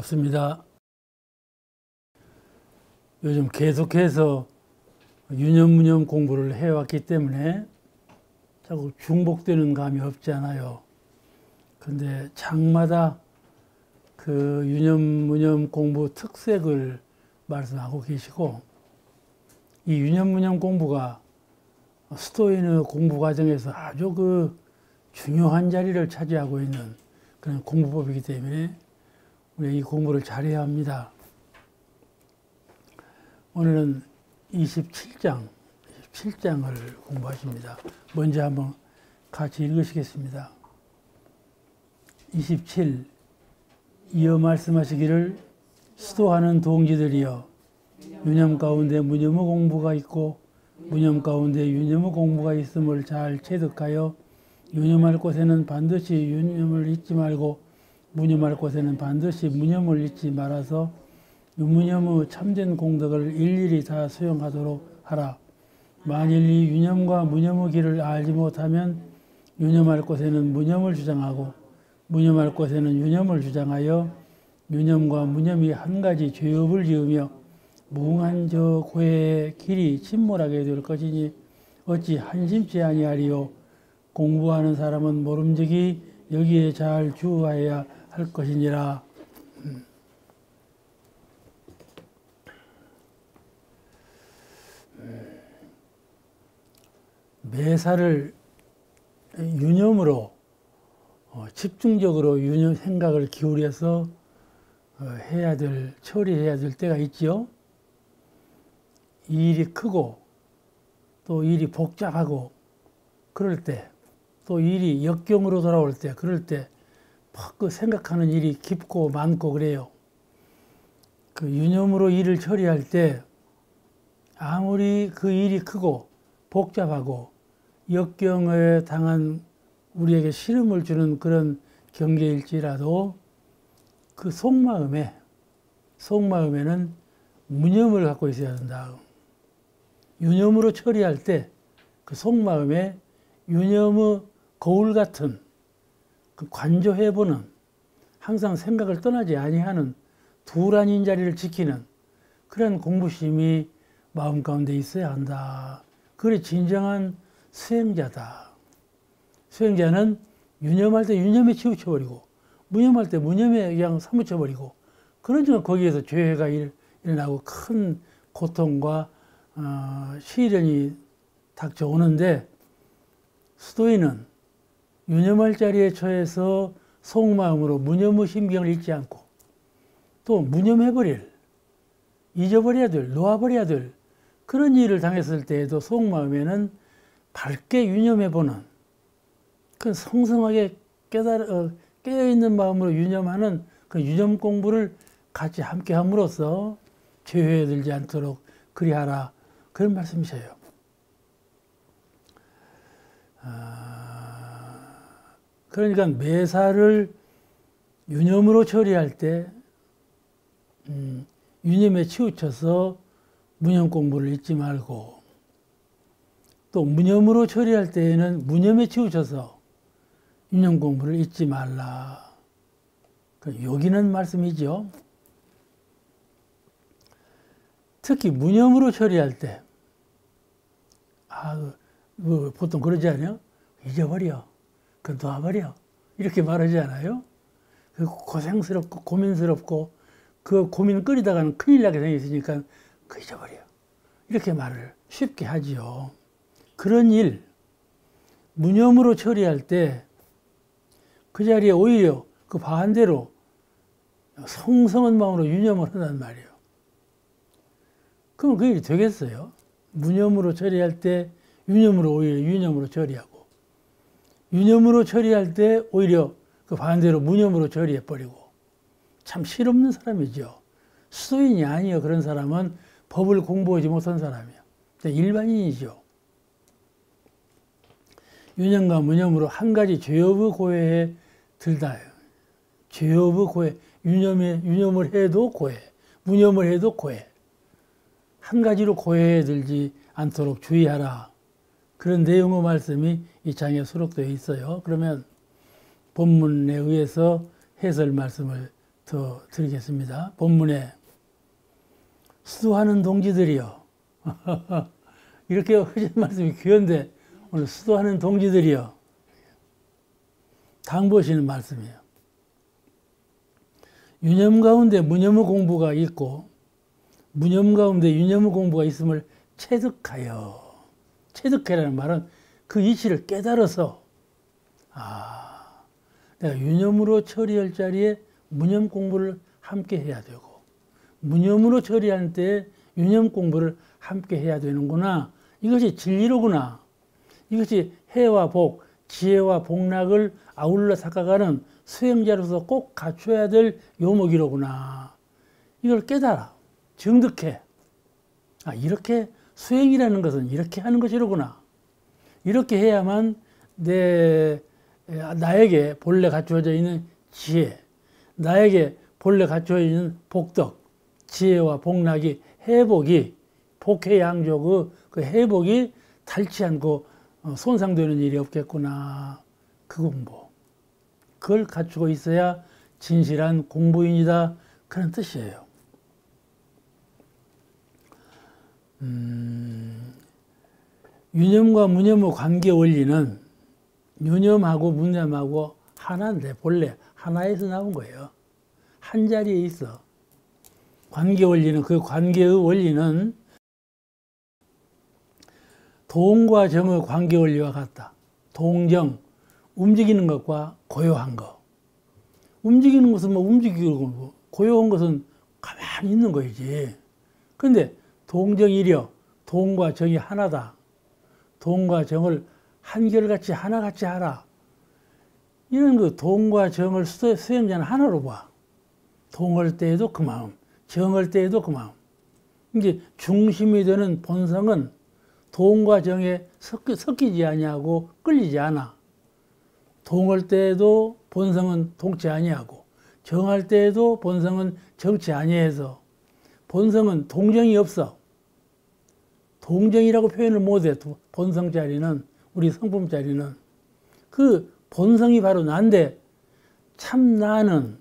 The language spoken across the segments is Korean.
반갑습니다. 요즘 계속해서 유념무념 공부를 해왔기 때문에 자꾸 중복되는 감이 없지 않아요. 근데 장마다 그 유념무념 공부 특색을 말씀하고 계시고, 이 유념무념 공부가 스토인의 공부 과정에서 아주 그 중요한 자리를 차지하고 있는 그런 공부법이기 때문에 우리 이 공부를 잘해야 합니다. 오늘은 27장을 공부하십니다. 먼저 한번 같이 읽으시겠습니다. 27. 이어 말씀하시기를 수도하는 동지들이여, 유념 가운데 무념의 공부가 있고 무념 가운데 유념의 공부가 있음을 잘 체득하여 유념할 곳에는 반드시 유념을 잊지 말고 무념할 곳에는 반드시 무념을 잊지 말아서 유무념의 참된 공덕을 일일이 다 수용하도록 하라. 만일 이 유념과 무념의 길을 알지 못하면 유념할 곳에는 무념을 주장하고 무념할 곳에는 유념을 주장하여 유념과 무념이 한 가지 죄업을 지으며 무궁한 저 고해의 길이 침몰하게 될 것이니 어찌 한심치 아니하리요. 공부하는 사람은 모름지기 여기에 잘 주의해야 할 것이니라. 매사를 유념으로 집중적으로 유념 생각을 기울여서 처리해야 될 때가 있지요. 일이 크고 또 일이 복잡하고 그럴 때, 또 일이 역경으로 돌아올 때, 그럴 때 막 그 생각하는 일이 깊고 많고 그래요. 그 유념으로 일을 처리할 때 아무리 그 일이 크고 복잡하고 역경에 당한 우리에게 시름을 주는 그런 경계일지라도 그 속마음에는 무념을 갖고 있어야 된다. 유념으로 처리할 때 그 속마음에 유념의 거울 같은 그 관조해보는, 항상 생각을 떠나지 아니하는 두란인 자리를 지키는 그런 공부심이 마음 가운데 있어야 한다. 그게 진정한 수행자다. 수행자는 유념할 때 유념에 치우쳐버리고 무념할 때 무념에 그냥 사무쳐버리고, 그러니까 거기에서 죄가 일어나고 큰 고통과 시련이 닥쳐오는데, 수도인은 유념할 자리에 처해서 속마음으로 무념의 심경을 잃지 않고 또 무념해버릴, 잊어버려야 될, 놓아버려야 될 그런 일을 당했을 때에도 속마음에는 밝게 유념해보는, 그 성성하게 깨어있는 마음으로 유념하는 그 유념 공부를 같이 함께 함으로써 죄에 들지 않도록 그리하라, 그런 말씀이셔요. 그러니까 매사를 유념으로 처리할 때 유념에 치우쳐서 무념 공부를 잊지 말고, 또 무념으로 처리할 때에는 무념에 치우쳐서 유념 공부를 잊지 말라. 여기는 말씀이죠. 특히 무념으로 처리할 때, 보통 그러지 않아요? 잊어버려, 놔버려, 이렇게 말하지 않아요? 고생스럽고 고민스럽고 그 고민 끓이다가는 큰일 나게 생겼으니까 잊어버려, 이렇게 말을 쉽게 하지요. 그런 일, 무념으로 처리할 때 그 자리에 오히려 그 반대로 성성한 마음으로 유념을 한단 말이에요. 그럼 그 일이 되겠어요? 무념으로 처리할 때 오히려 유념으로 처리하고, 유념으로 처리할 때 오히려 그 반대로 무념으로 처리해버리고, 참 실없는 사람이죠. 수도인이 아니에요. 그런 사람은 법을 공부하지 못한 사람이에요. 일반인이죠. 유념과 무념으로 한 가지 죄업의 고해에 들다. 죄업의 고해, 유념을 해도 고해, 무념을 해도 고해. 한 가지로 고해에 들지 않도록 주의하라. 그런 내용의 말씀이 이 장에 수록되어 있어요. 그러면 본문에 의해서 해설 말씀을 더 드리겠습니다. 본문에 수도하는 동지들이여 이렇게 하신 말씀이 귀한데 오늘 수도하는 동지들이여 당부하시는 말씀이에요. 유념 가운데 무념의 공부가 있고 무념 가운데 유념의 공부가 있음을 체득하여, 체득해라는 말은 그 이치를 깨달아서 내가 유념으로 처리할 자리에 무념 공부를 함께 해야 되고 무념으로 처리할 때 유념 공부를 함께 해야 되는구나. 이것이 진리로구나. 이것이 해와 복, 지혜와 복락을 아울러 닦아가는 수행자로서 꼭 갖춰야 될 요목이로구나. 이걸 깨달아, 정득해. 이렇게 수행이라는 것은 이렇게 하는 것이로구나. 이렇게 해야만 나에게 본래 갖추어져 있는 지혜, 나에게 본래 갖추어져 있는 복덕, 지혜와 복락이 회복이 복해양조 그 회복이 닳지 않고 손상되는 일이 없겠구나. 그 공부. 그걸 갖추고 있어야 진실한 공부인이다. 그런 뜻이에요. 유념과 무념의 관계 원리는 유념하고 무념하고 하나인데 본래 하나에서 나온 거예요. 한 자리에 있어. 관계 원리는 그 관계의 원리는 동과 정의 관계 원리와 같다. 동정, 움직이는 것과 고요한 것. 움직이는 것은 뭐 움직이고 고요한 것은 가만히 있는 거이지. 그런데 동정이려, 동과 정이 하나다. 동과 정을 한결같이 하나같이 하라. 이런 그 동과 정을 수행자는 하나로 봐. 동할 때에도 그 마음, 정할 때에도 그 마음. 이제 중심이 되는 본성은 동과 정에 섞이지 아니하고 끌리지 않아. 동할 때에도 본성은 동치 아니하고 정할 때에도 본성은 정치 아니해서 본성은 동정이 없어. 동정이라고 표현을 못해. 본성자리는, 우리 성품자리는. 그 본성이 바로 난데 참 나는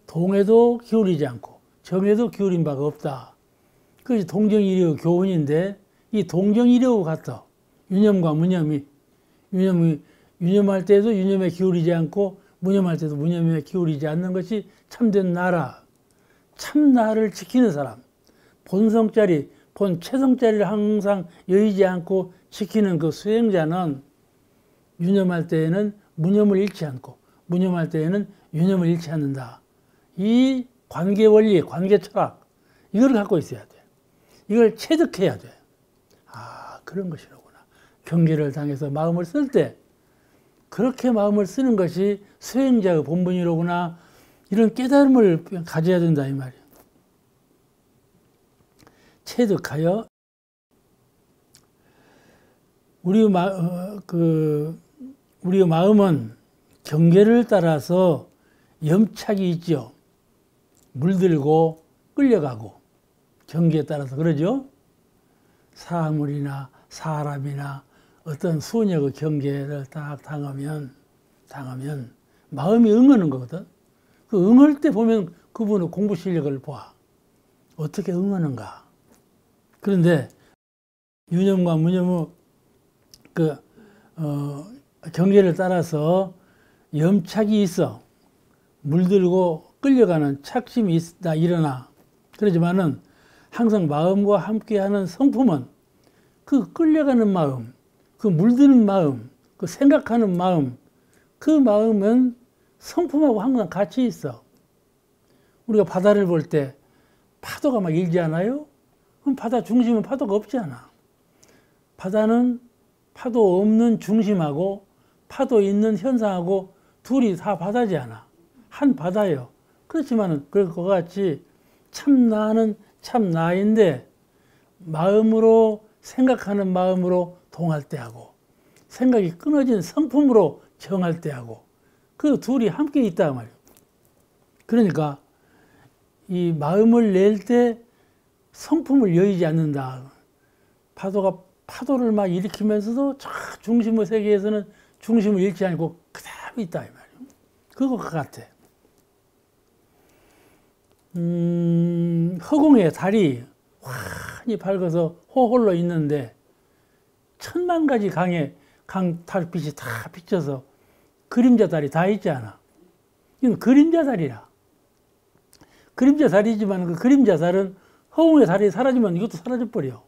동에도 기울이지 않고 정에도 기울인 바가 없다. 그것이 동정이려 교훈인데 이 동정이려고 같아. 유념과 무념이. 유념할 때도 유념에 기울이지 않고 무념할 때도 무념에 기울이지 않는 것이 참된 나라. 참 나를 지키는 사람. 본성자리, 최성자리를 항상 여의지 않고 지키는 그 수행자는 유념할 때에는 무념을 잃지 않고 무념할 때에는 유념을 잃지 않는다. 이 관계 원리, 관계 철학 이걸 갖고 있어야 돼. 이걸 체득해야 돼. 그런 것이로구나. 경계를 당해서 마음을 쓸 때 그렇게 마음을 쓰는 것이 수행자의 본분이로구나. 이런 깨달음을 가져야 된다 이 말이에요. 체득하여 우리의 마음은 경계를 따라서 염착이 있죠. 물들고 끌려가고 경계에 따라서 그러죠. 사물이나 사람이나 어떤 수녀의 경계를 딱 당하면 마음이 응하는 거거든. 그 응할 때 보면 그분의 공부 실력을 봐. 어떻게 응하는가. 그런데 유념과 무념의 경계를 따라서 염착이 있어. 물들고 끌려가는 착심이 있다 일어나. 그러지만은 항상 마음과 함께하는 성품은 그 끌려가는 마음, 그 물드는 마음, 그 생각하는 마음, 그 마음은 성품하고 항상 같이 있어. 우리가 바다를 볼 때 파도가 막 일지 않아요? 그럼 바다 중심은 파도가 없지 않아. 바다는 파도 없는 중심하고 파도 있는 현상하고 둘이 다 바다지 않아. 한 바다예요. 그렇지만은 그것 같이 참 나는 참 나인데 마음으로 생각하는 마음으로 동할 때 하고 생각이 끊어진 성품으로 정할 때 하고 그 둘이 함께 있다 말이에요. 그러니까 이 마음을 낼 때 성품을 여의지 않는다. 파도가 파도를 막 일으키면서도 저 중심의 세계에서는 중심을 잃지 않고 그대로 있다 이 말이에요. 그것과 같아. 허공에 달이 환히 밝아서 호홀로 있는데 천만 가지 강 달빛이 다 비쳐서 그림자 달이 다 있지 않아. 이건 그림자 달이라. 그림자 달이지만 그 그림자 달은 허공의 달이 사라지면 이것도 사라져버려.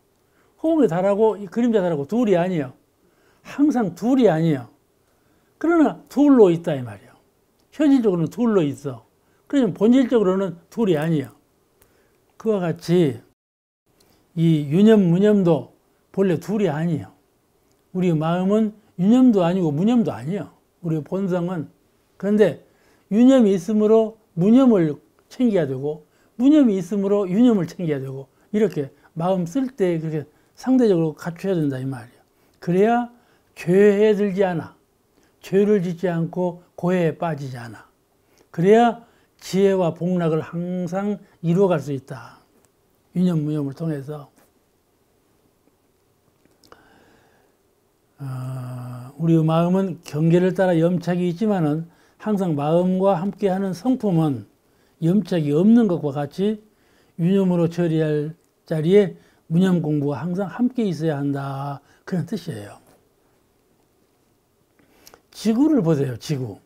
허공의 달하고 이 그림자 달하고 둘이 아니에요. 항상 둘이 아니에요. 그러나 둘로 있다 이 말이에요. 현실적으로는 둘로 있어. 그러면 본질적으로는 둘이 아니에요. 그와 같이 이 유념, 무념도 본래 둘이 아니에요. 우리 마음은 유념도 아니고 무념도 아니에요. 우리 본성은. 그런데 유념이 있으므로 무념을 챙겨야 되고 무념이 있으므로 유념을 챙겨야 되고 이렇게 마음 쓸 때 그렇게 상대적으로 갖춰야 된다 이 말이에요. 그래야 죄에 들지 않아. 죄를 짓지 않고 고해에 빠지지 않아. 그래야 지혜와 복락을 항상 이루어갈 수 있다. 유념, 무념을 통해서. 우리 마음은 경계를 따라 염착이 있지만은 항상 마음과 함께하는 성품은 염착이 없는 것과 같이 유념으로 처리할 자리에 무념 공부가 항상 함께 있어야 한다. 그런 뜻이에요. 지구를 보세요. 지구.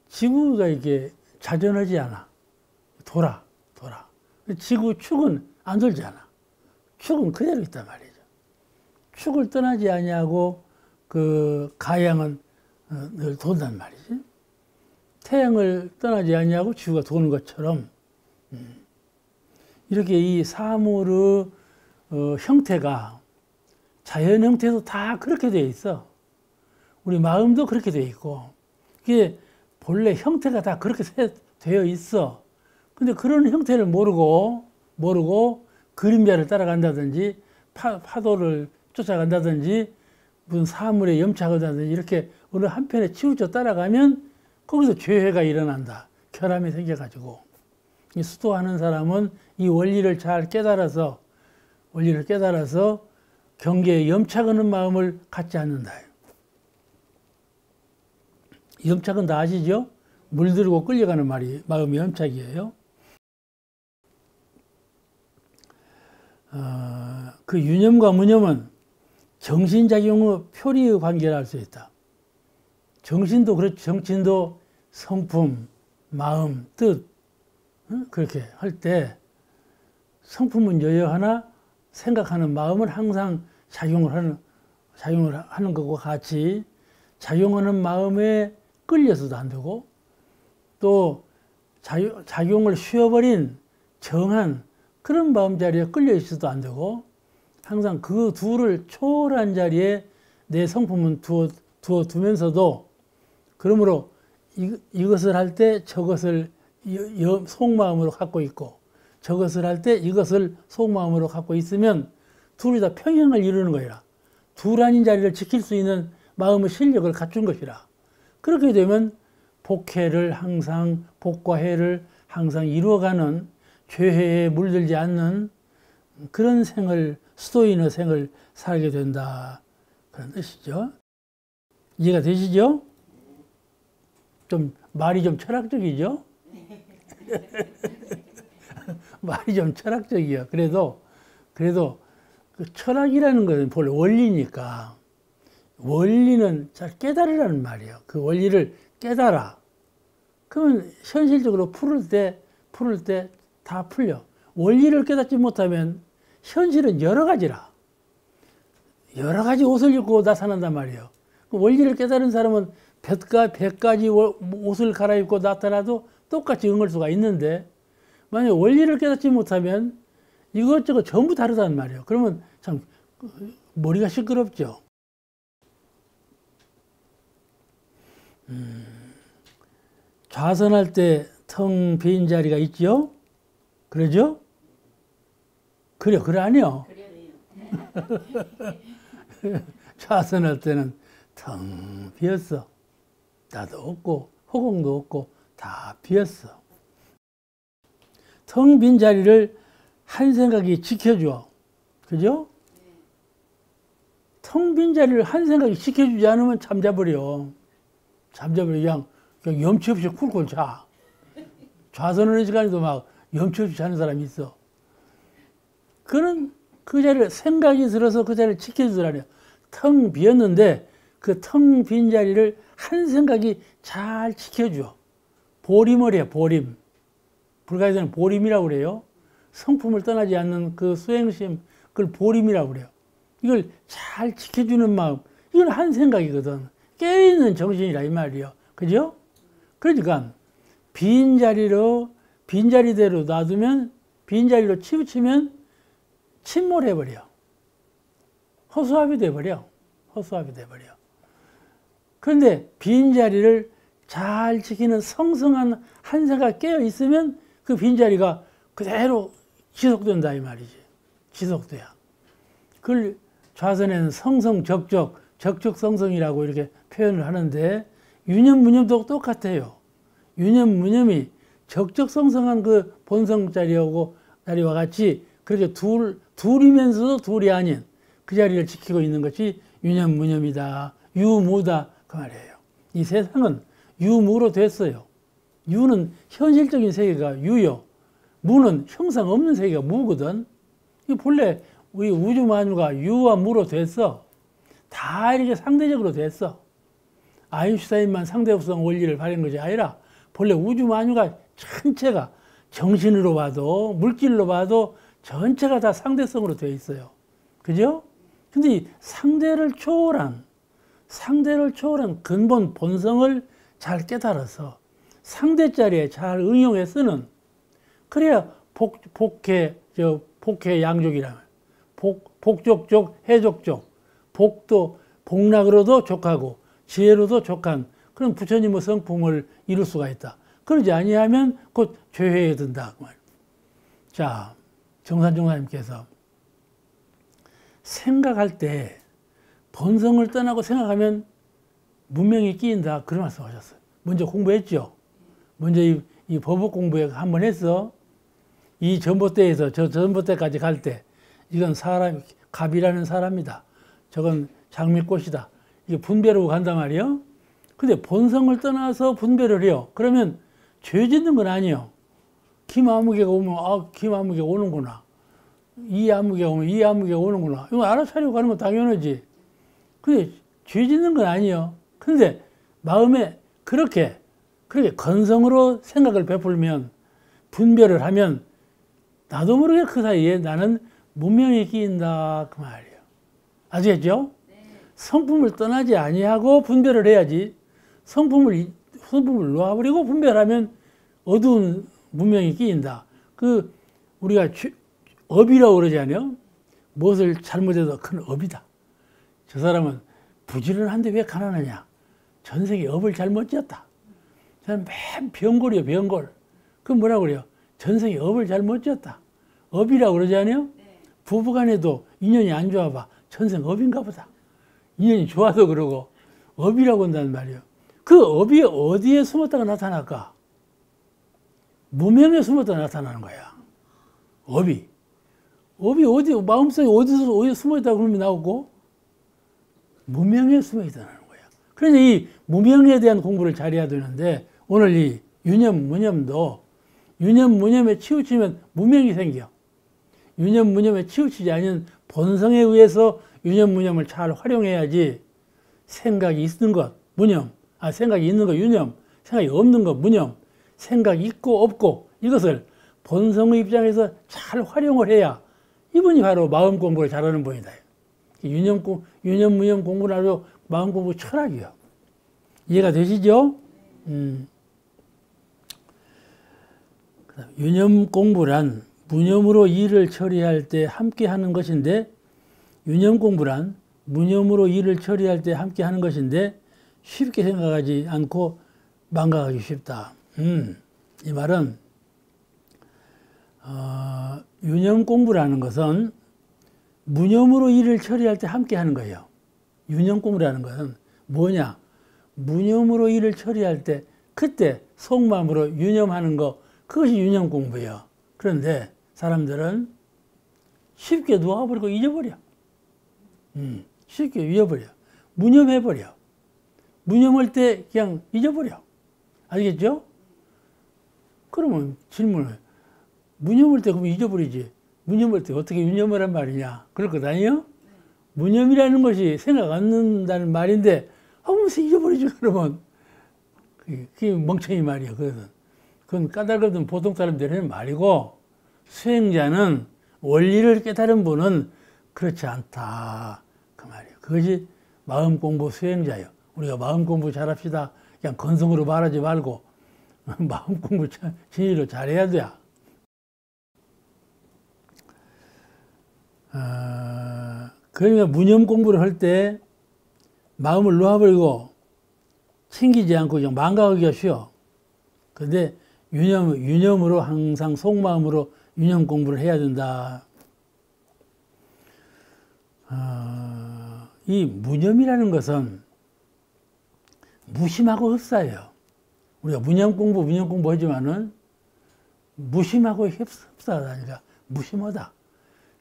지구가 이렇게 자전하지 않아. 돌아. 지구 축은 안 돌지 않아. 축은 그대로 있단 말이죠. 축을 떠나지 아니하고 그 가양은 늘 돈단 말이지. 태양을 떠나지 아니하고 지구가 도는 것처럼 이렇게 이 사물의 형태가 자연 형태도 다 그렇게 되어 있어. 우리 마음도 그렇게 되어 있고 이게 본래 형태가 다 그렇게 되어 있어. 근데 그런 형태를 모르고 그림자를 따라간다든지 파도를 쫓아간다든지 무슨 사물에 염착하다든지 이렇게 어느 한편에 치우쳐 따라가면 거기서 죄가 일어난다. 결함이 생겨가지고. 이 수도하는 사람은 이 원리를 잘 깨달아서 경계에 염착하는 마음을 갖지 않는다. 염착은 다 아시죠? 물들고 끌려가는 말이 마음의 염착이에요. 그 유념과 무념은 정신작용의 표리의 관계를 알 수 있다. 정신도 그렇죠. 정신도 성품, 마음, 뜻 그렇게 할 때 성품은 여여하나 생각하는 마음은 항상 작용을 하는 것과 같이 작용하는 마음에 끌려서도 안 되고 또 작용을 쉬어버린 정한 그런 마음자리에 끌려 있어도 안 되고 항상 그 둘을 초월한 자리에 내 성품은 두면서도 그러므로 이것을 할 때 저것을 속마음으로 갖고 있고 저것을 할 때 이것을 속마음으로 갖고 있으면 둘이 다 평행을 이루는 거야. 둘 아닌 자리를 지킬 수 있는 마음의 실력을 갖춘 것이라. 그렇게 되면 복과 해를 항상 이루어가는 죄해에 물들지 않는 그런 수도인의 생을 살게 된다. 그런 뜻이죠. 이해가 되시죠? 말이 좀 철학적이죠? 말이 좀 철학적이야. 그래도 그 철학이라는 것은 본래 원리니까 원리는 잘 깨달으라는 말이에요. 그 원리를 깨달아. 그러면 현실적으로 풀을 때 다 풀려. 원리를 깨닫지 못하면 현실은 여러 가지라. 여러 가지 옷을 입고 나타난단 말이에요. 원리를 깨달은 사람은 100가지 옷을 갈아입고 나타나도 똑같이 응할 수가 있는데 만약에 원리를 깨닫지 못하면 이것저것 전부 다르단 말이에요. 그러면 참 머리가 시끄럽죠. 좌선할 때 텅 빈 자리가 있죠? 그러죠? 그래 아니요. 좌선할 때는 텅 비었어. 나도 없고 허공도 없고 다 비었어. 텅 빈 자리를 한 생각이 지켜줘. 그죠? 텅 빈 자리를 한 생각이 지켜주지 않으면 잠자버려. 그냥 염치 없이 쿨쿨 자. 좌선하는 시간에도 막 염치 없이 자는 사람이 있어. 그는 그 자리를 생각이 들어서 그 자리를 지켜주더라고요. 텅 비었는데 그 텅 빈 자리를 한 생각이 잘 지켜줘. 보림을 해요. 보림. 불가에서는 보림이라고 그래요. 성품을 떠나지 않는 그 수행심, 그걸 보림이라고 그래요. 이걸 잘 지켜주는 마음, 이건 한 생각이거든. 깨어있는 정신이라 이 말이요. 그죠? 그러니까 빈자리대로 놔두면, 빈자리로 치우치면 침몰해버려. 허수아비 돼버려. 허수아비 돼버려. 그런데 빈자리를 잘 지키는 성성한 한 생각 깨어있으면 그 빈자리가 그대로 지속된다 이 말이지. 지속돼야. 그걸 좌선에는 성성적적, 적적성성이라고 이렇게 표현을 하는데 유념무념도 똑같아요. 유념무념이 적적성성한 그 본성 자리와 같이 그렇게 둘이면서도 둘이 아닌 그 자리를 지키고 있는 것이 유념무념이다. 유무다 그 말이에요. 이 세상은 유무로 됐어요. 유는 현실적인 세계가 유요. 무는 형상 없는 세계가 무거든. 이 본래 우리 우주 만유가 유와 무로 됐어. 다 이렇게 상대적으로 됐어. 아인슈타인만 상대성 원리를 발휘한 것이 아니라 본래 우주 만유가 전체가 정신으로 봐도 물질로 봐도 전체가 다 상대성으로 되어 있어요. 그죠? 근데 이 상대를 초월한 근본 본성을 잘 깨달아서 상대 자리에 잘 응용해 쓰는, 그래야 복해 양족이라면 복족족 해족족, 복도 복락으로도 족하고 지혜로도 족한 그런 부처님의 성품을 이룰 수가 있다. 그러지 아니하면 곧 죄회에 든다. 자, 정산종사님께서 생각할 때 본성을 떠나고 생각하면 문명이 끼인다. 그런 말씀 하셨어요. 먼저 공부했죠. 먼저 이 법학 공부에 한번 했어. 이 전봇대에서 저 전봇대까지 갈 때 이건 사람, 갑이라는 사람이다. 저건 장미꽃이다. 이게 분별하고 간단 말이에요. 근데 본성을 떠나서 분별을 해요. 그러면 죄 짓는 건 아니에요. 김아무개가 오면 김아무개 오는구나. 이 아무개가 오면 이 아무개가 오는구나. 이거 알아차리고 가는 건 당연하지. 근데 죄 짓는 건 아니에요. 근데 마음에 그렇게 건성으로 생각을 베풀면, 분별을 하면 나도 모르게 그 사이에 나는 문명이 끼인다 그 말이에요. 아시겠죠? 네. 성품을 떠나지 아니하고 분별을 해야지. 성품을 놓아버리고 분별하면 어두운 문명이 끼인다. 그 우리가 업이라고 그러지 않아요? 무엇을 잘못해도 큰 업이다. 저 사람은 부지런한데 왜 가난하냐? 전생에 업을 잘못 지었다. 저는 맨 병골이요, 병골. 그건 뭐라고 그래요? 전생에 업을 잘못 지었다. 업이라고 그러지 않아요? 네. 부부간에도 인연이 안 좋아 봐. 전생 업인가 보다. 인연이 좋아서 그러고 업이라고 한다는 말이에요. 그 업이 어디에 숨었다가 나타날까? 무명에 숨었다 나타나는 거야. 업이 어디, 마음속에 어디 숨어있다고 그러면 나오고, 무명에 숨어있다는 거야. 그래서 이 무명에 대한 공부를 잘해야 되는데, 오늘 이 유념, 무념도, 유념, 무념에 치우치면 무명이 생겨. 유념, 무념에 치우치지 않은 본성에 의해서 유념, 무념을 잘 활용해야지, 생각이 있는 것, 무념, 생각이 있는 것, 유념, 생각이 없는 것, 무념, 생각이 있고 없고, 이것을 본성의 입장에서 잘 활용을 해야 이분이 바로 마음 공부를 잘하는 분이다. 유념, 무념 공부를 하고 마음 공부 철학이요. 이해가 되시죠? 유념 공부란 무념으로 일을 처리할 때 함께 하는 것인데, 유념 공부란 무념으로 일을 처리할 때 함께 하는 것인데 쉽게 생각하지 않고 망각하기 쉽다. 이 말은 유념 공부라는 것은 무념으로 일을 처리할 때 함께 하는 거예요. 유념 공부라는 것은 뭐냐? 무념으로 일을 처리할 때 그때 속마음으로 유념하는 거, 그것이 유념 공부예요. 그런데 사람들은 쉽게 놓아버리고 잊어버려. 쉽게 잊어버려. 무념해버려. 무념할 때 그냥 잊어버려. 알겠죠? 그러면 질문을, 무념을 때 그럼 잊어버리지. 무념을 때 어떻게 유념을 한 말이냐. 그럴 것 아니에요? 무념이라는 것이 생각 안 난다는 말인데, 무슨 잊어버리지, 그러면. 그게 멍청이 말이에요, 그것은. 그건 까닭없는 보통 사람들이 하는 말이고, 수행자는, 원리를 깨달은 분은 그렇지 않다. 그 말이에요. 그것이 마음 공부 수행자예요. 우리가 마음 공부 잘합시다. 그냥 건성으로 말하지 말고, 마음 공부 진리로 잘해야 돼. 그러니까 무념 공부를 할 때 마음을 놓아버리고 챙기지 않고 그냥 망각하기가 쉬워. 근데 유념으로 항상 속마음으로 유념 공부를 해야 된다. 이 무념이라는 것은 무심하고 흡사해요. 우리가 무념 공부 하지만은 무심하고 흡사하다니까. 무심하다.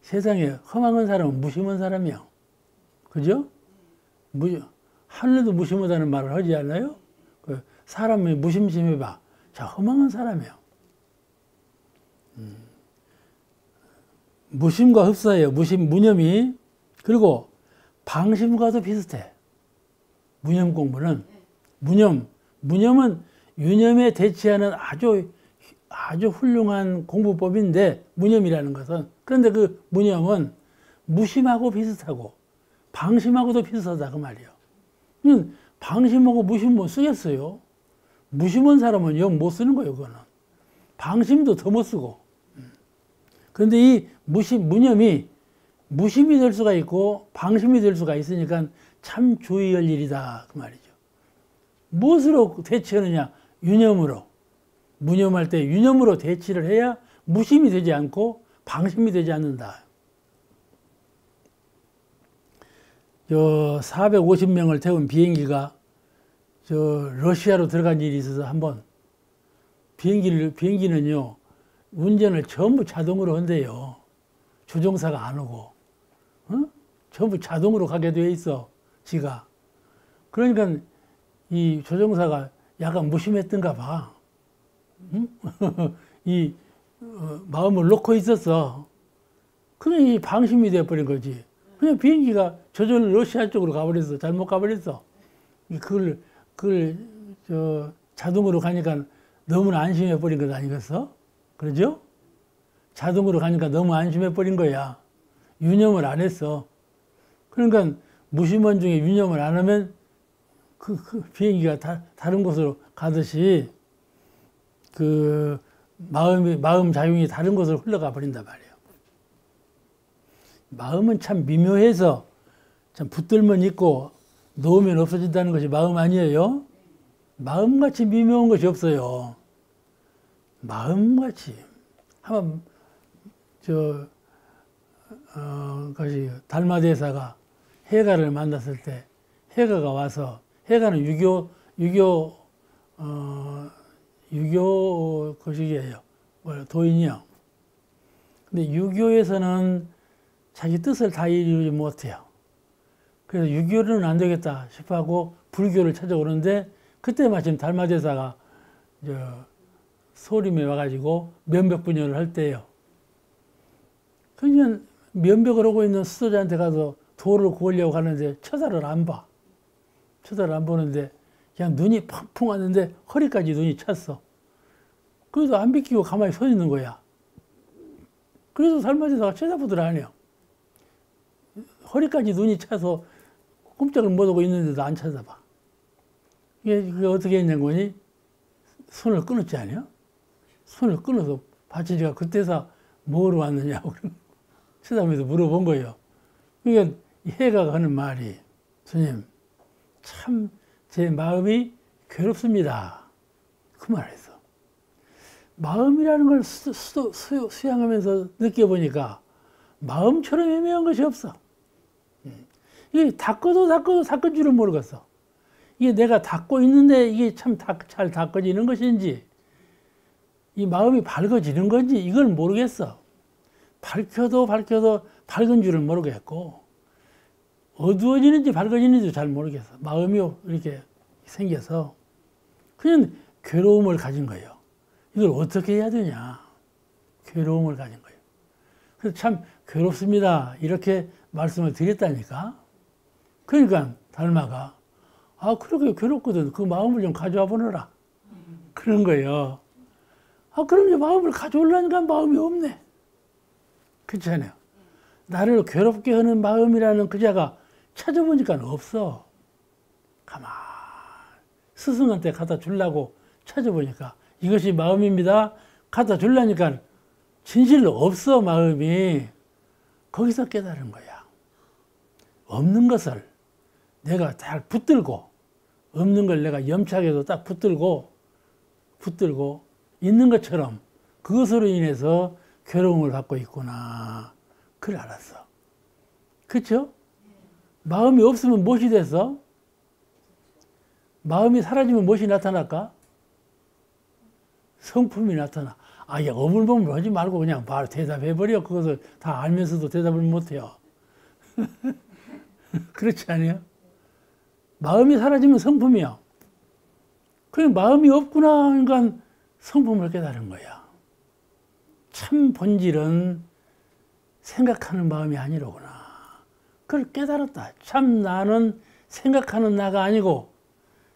세상에 허망한 사람은 무심한 사람이요. 그죠? 하늘도 무심하다는 말을 하지 않나요? 사람이 무심심해봐. 자, 허망한 사람이요. 무심과 흡사해요. 무념이. 그리고 방심과도 비슷해. 무념 공부는. 무념은 유념에 대치하는 아주 훌륭한 공부법인데, 무념이라는 것은. 그런데 그 무념은 무심하고 비슷하고 방심하고도 비슷하다 그 말이에요. 방심하고 무심 못 쓰겠어요. 무심한 사람은 영 못 쓰는 거예요, 그거는. 방심도 더 못 쓰고. 그런데 이 무념이 무심이 될 수가 있고 방심이 될 수가 있으니까 참 주의할 일이다 그 말이죠. 무엇으로 대치하느냐? 유념으로. 무념할 때 유념으로 대치를 해야 무심이 되지 않고 방심이 되지 않는다. 450명을 태운 비행기가 러시아로 들어간 일이 있어서 한번 비행기는요, 운전을 전부 자동으로 한대요. 조종사가 안 오고, 전부 자동으로 가게 돼 있어, 지가. 그러니까 이 조종사가 약간 무심했던가 봐. 마음을 놓고 있었어. 그냥 이 방심이 돼버린 거지. 그냥 비행기가 저절로 러시아 쪽으로 가버렸어. 잘못 가버렸어. 그걸 자동으로 가니까 너무나 안심해버린 것 아니겠어? 그러죠? 자동으로 가니까 너무 안심해버린 거야. 유념을 안 했어. 그러니까 무심한 중에 유념을 안 하면 그 비행기가 다른 곳으로 가듯이 마음 자용이 다른 곳으로 흘러가 버린단 말이에요. 마음은 참 미묘해서 참 붙들면 있고 놓으면 없어진다는 것이 마음 아니에요? 마음같이 미묘한 것이 없어요. 마음같이. 한번 그것이 달마대사가 해가를 만났을 때 해가가 와서 해가는 유교 거식이에요. 도인이요. 근데 유교에서는 자기 뜻을 다 이루지 못해요. 그래서 유교는 안 되겠다 싶어하고 불교를 찾아오는데 그때 마침 달마대사가 소림에 와가지고 면벽분열을 할 때예요. 그러니까 면벽을 하고 있는 수도자한테 가서 도를 구하려고 하는데 쳐다를 안 봐. 쳐다를 안 보는데 그냥 눈이 펑펑 왔는데 허리까지 눈이 찼어. 그래도 안 비키고 가만히 서 있는 거야. 그래서 달마대사가 쳐다보더라 안 해요. 허리까지 눈이 차서 꼼짝을 못하고 있는데도 안 쳐다봐. 그게 어떻게 했냐고니? 손을 끊었지 않아요? 손을 끊어서 바치지가 그때서 뭐로 왔느냐고 쳐다보면서 물어본 거예요. 그러니까 해가 하는 말이 스님 참 제 마음이 괴롭습니다. 그 말했어. 마음이라는 걸 수양하면서 느껴보니까 마음처럼 애매한 것이 없어. 이게 닦아도 닦은 줄은 모르겠어. 이게 내가 닦고 있는데 이게 참 잘 닦아지는 것인지 이 마음이 밝아지는 건지 이걸 모르겠어. 밝혀도 밝은 줄은 모르겠고 어두워지는지 밝아지는지도 잘 모르겠어. 마음이 이렇게 생겨서 그냥 괴로움을 가진 거예요. 이걸 어떻게 해야 되냐. 괴로움을 가진 거예요. 그래서 참 괴롭습니다. 이렇게 말씀을 드렸다니까. 그러니까 달마가 그렇게 괴롭거든. 그 마음을 좀 가져와 보너라. 그런 거예요. 그럼 이제 마음을 가져오려니까 마음이 없네. 그렇잖아요. 나를 괴롭게 하는 마음이라는 그 자가 찾아보니까 없어. 가만 스승한테 갖다 주려고 찾아보니까 이것이 마음입니다. 갖다 주려니까 진실로 없어, 마음이. 거기서 깨달은 거야. 없는 것을 내가 딱 붙들고, 없는 걸 내가 염차게도 딱 붙들고 있는 것처럼 그것으로 인해서 괴로움을 받고 있구나. 그걸 알았어. 그렇죠? 마음이 없으면 무엇이 됐어? 마음이 사라지면 무엇이 나타날까? 성품이 나타나. 야, 어물버물 하지 말고 그냥 바로 대답해버려. 그것을 다 알면서도 대답을 못해요. 그렇지 않아요? 마음이 사라지면 성품이요. 그냥 마음이 없구나. 그러니까 성품을 깨달은 거야. 참 본질은 생각하는 마음이 아니로구나. 그걸 깨달았다. 참 나는 생각하는 나가 아니고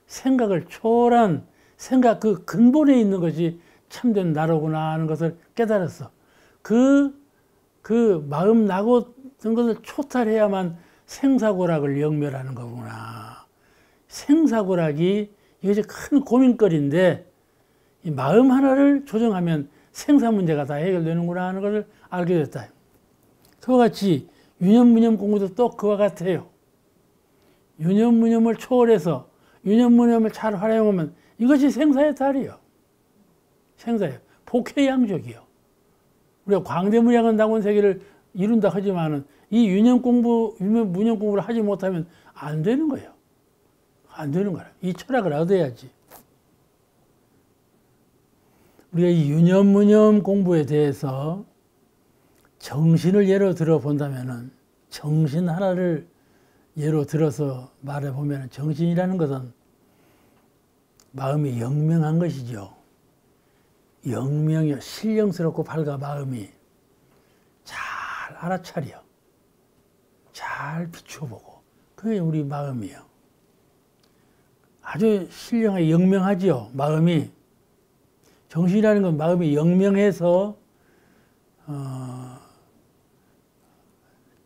생각을 초월한 생각 그 근본에 있는 것이 참된 나로구나 하는 것을 깨달았어. 그 마음 나고 든 것을 초탈해야만 생사고락을 영멸하는 거구나. 생사고락이 이것이 큰 고민거리인데 이 마음 하나를 조정하면 생사 문제가 다 해결되는구나 하는 것을 알게 됐다. 그와 같이 유념무념 공부도 또 그와 같아요. 유념무념을 초월해서 유념무념을 잘 활용하면 이것이 생사의 달이요. 생사예요. 복해양족이요. 우리가 광대무량한 당원 세계를 이룬다 하지만은 이 유념 공부, 무념 공부를 하지 못하면 안 되는 거예요. 안 되는 거라. 이 철학을 얻어야지. 우리가 이 유념, 무념 공부에 대해서 정신을 예로 들어 본다면은 정신 하나를 예로 들어서 말해 보면 정신이라는 것은 마음이 영명한 것이죠. 영명이 신령스럽고 밝아 마음이 잘 알아차려. 잘 비춰보고. 그게 우리 마음이에요. 아주 신령하게 영명하지요. 마음이. 정신이라는 건 마음이 영명해서